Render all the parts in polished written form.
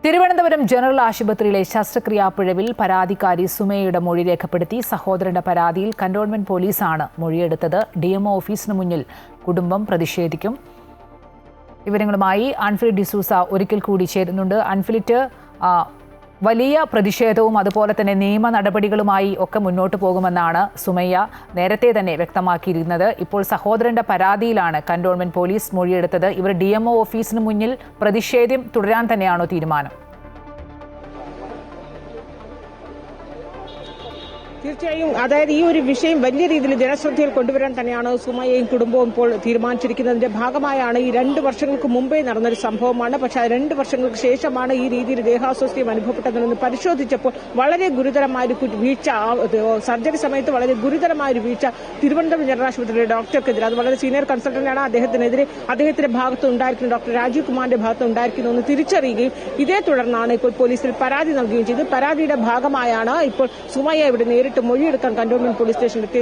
Thiruvananthapuram general ആശുപത്രിയിലെ ശസ്ത്രക്രിയാ പിഴവിൽ പരാതിക്കാരി സുമയ്യയുടെ മൊഴി രേഖപ്പെടുത്തി സഹോദരന്റെ പരാതിയിൽ കന്റോൺമെന്റ് പോലീസാണ് മൊഴിയെടുത്തത്. ഡിഎംഒ ഓഫീസിന് മുന്നിൽ കുടുംബം പ്രതിഷേധിക്കും. വിവരങ്ങളുമായി അൻഫിലിറ്റ് ഡിസൂസ ഒരിക്കൽ കൂടി ചേരുന്നുണ്ട്. അൻഫിലിറ്റ്, വലിയ പ്രതിഷേധവും അതുപോലെ തന്നെ നിയമ നടപടികളുമായി ഒക്കെ മുന്നോട്ട് പോകുമെന്നാണ് സുമയ്യ നേരത്തെ തന്നെ വ്യക്തമാക്കിയിരുന്നത്. ഇപ്പോൾ സഹോദരന്റെ പരാതിയിലാണ് കന്റോൺമെന്റ് പോലീസ് മൊഴിയെടുത്തത്. ഇവർ ഡിഎംഒ ഓഫീസിന് മുന്നിൽ പ്രതിഷേധം തുടരാൻ തന്നെയാണോ തീരുമാനം? തീർച്ചയായും, അതായത് ഈ ഒരു വിഷയം വലിയ രീതിയിൽ ജനശ്രദ്ധയിൽ കൊണ്ടുവരാൻ തന്നെയാണ് സുമയ്യയും കുടുംബവും ഇപ്പോൾ തീരുമാനിച്ചിരിക്കുന്നതിന്റെ ഭാഗമായാണ്. ഈ 2 വർഷങ്ങൾക്ക് മുമ്പേ നടന്നൊരു സംഭവമാണ്. പക്ഷേ 2 വർഷങ്ങൾക്ക് ശേഷമാണ് ഈ രീതിയിൽ ദേഹാസ്വാസ്ഥ്യം അനുഭവപ്പെട്ടതെന്ന് പരിശോധിച്ചപ്പോൾ വളരെ ഗുരുതരമായൊരു വീഴ്ച, സർജറി സമയത്ത് വളരെ ഗുരുതരമായൊരു വീഴ്ച തിരുവനന്തപുരം ജനറൽ ആശുപത്രിയിലെ ഡോക്ടർക്കെതിരെ, അത് വളരെ സീനിയർ കൺസൾട്ടന്റാണ്, അദ്ദേഹത്തിന്റെ ഭാഗത്ത് ഉണ്ടായിരിക്കുന്ന ഡോക്ടർ രാജീവ് കുമാറിന്റെ ഭാഗത്ത് ഉണ്ടായിരിക്കുന്നതെന്ന് തിരിച്ചറിയുകയും ഇതേ തുടർന്നാണ് ഇപ്പോൾ പോലീസിൽ പരാതി നൽകുകയും ചെയ്തത്. പരാതിയുടെ ഭാഗമായാണ് ഇപ്പോൾ സുമയ്യ ഇവിടെ നേരിട്ട് മൊഴിയെടുക്കാൻ കന്റോൺമെന്റ് പോലീസ് സ്റ്റേഷനിൽ എത്തി.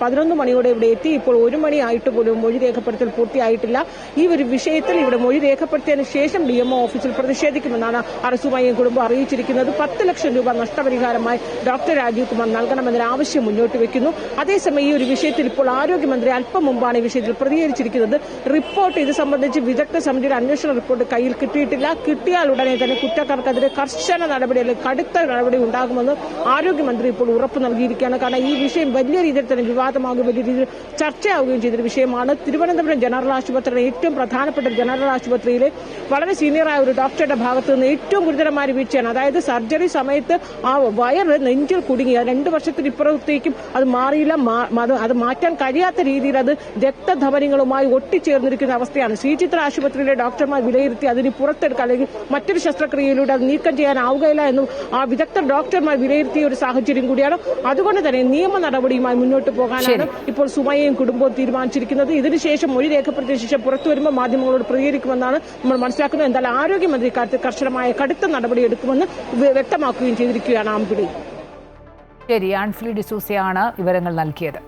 11 മണിയോടെ ഇവിടെ എത്തി. ഇപ്പോൾ 1 മണിയായിട്ട് പോലും മൊഴി രേഖപ്പെടുത്തൽ പൂർത്തിയായിട്ടില്ല. ഈ ഒരു വിഷയത്തിൽ ഇവിടെ മൊഴി രേഖപ്പെടുത്തിയതിനു ശേഷം ഡിഎംഒ ഓഫീസിൽ പ്രതിഷേധിക്കുമെന്നാണ് സുമയ്യയും കുടുംബം അറിയിച്ചിരിക്കുന്നത്. 10 ലക്ഷം രൂപ നഷ്ടപരിഹാരമായി ഡോക്ടർ രാജീവ് കുമാർ നൽകണമെന്നൊരു ആവശ്യം മുന്നോട്ട് വെക്കുന്നു. അതേസമയം ഈ ഒരു വിഷയത്തിൽ ഇപ്പോൾ ആരോഗ്യമന്ത്രി അല്പം മുമ്പാണ് ഈ വിഷയത്തിൽ പ്രതികരിച്ചിരിക്കുന്നത്. റിപ്പോർട്ട് ഇത് സംബന്ധിച്ച് വിദഗ്ധ സമിതിയുടെ അന്വേഷണ റിപ്പോർട്ട് കയ്യിൽ കിട്ടിയിട്ടില്ല. കിട്ടിയാൽ ഉടനെ തന്നെ കുറ്റക്കാർക്കെതിരെ കർശന നടപടി അല്ലെങ്കിൽ കടുത്ത നടപടി ഉണ്ടാകുമെന്ന് ആരോഗ്യമന്ത്രി ഇപ്പോൾ ഉറപ്പ് നൽകിയിരിക്കുകയാണ്. കാരണം ഈ വിഷയം വലിയ രീതിയിൽ തന്നെ വിവാദമാകുകയും വലിയ രീതിയിൽ ചർച്ചയാവുകയും ചെയ്തൊരു വിഷയമാണ്. തിരുവനന്തപുരം ജനറൽ ആശുപത്രിയുടെ ഏറ്റവും പ്രധാനപ്പെട്ട ജനറൽ ആശുപത്രിയിലെ വളരെ സീനിയറായ ഒരു ഡോക്ടറുടെ ഭാഗത്ത് നിന്ന് ഏറ്റവും ഗുരുതരമായ വീഴ്ചയാണ്. അതായത് സർജറി സമയത്ത് ആ വയറ് നെഞ്ചിൽ കുടുങ്ങി 2 വർഷത്തിനിപ്പുറത്തേക്കും അത് മാറിയില്ല. അത് മാറ്റാൻ കഴിയാത്ത രീതിയിൽ അത് രക്തധമനികളുമായി ഒട്ടിച്ചേർന്നിരിക്കുന്ന അവസ്ഥയാണ്. ശ്രീചിത്ര ആശുപത്രിയിലെ ഡോക്ടർമാർ വിലയിരുത്തി അതിന് പുറത്തെടുക്കുക അല്ലെങ്കിൽ മറ്റൊരു ശസ്ത്രക്രിയയിലൂടെ അത് നീക്കം ചെയ്യാനാവുകയില്ല എന്നും ആ വിദഗ്ധ ഡോക്ടർമാർ വിലയിരുത്തിയ ഒരു സാഹചര്യം കൂടിയാണ്. അതുകൊണ്ട് തന്നെ നിയമ നടപടിയുമായി മുന്നോട്ട് പോകാനാണ് ഇപ്പോൾ സുമയ്യയും കുടുംബവും തീരുമാനിച്ചിരിക്കുന്നത്. ഇതിനുശേഷം മൊഴി രേഖപ്പെടുത്തിയ ശേഷം പുറത്തു വരുമ്പോൾ മാധ്യമങ്ങളോട് പ്രതികരിക്കുമെന്നാണ് നമ്മൾ മനസ്സിലാക്കുന്നത്. എന്തായാലും ആരോഗ്യമന്ത്രി കാര്യത്തിൽ കർശനമായ കടുത്ത നടപടി എടുക്കുമെന്ന് വ്യക്തമാക്കുകയും ചെയ്തിരിക്കുകയാണ്. ശരി, അൻഫിലിറ്റ് ഡിസൂസയാണ് വിവരങ്ങൾ നൽകിയത്.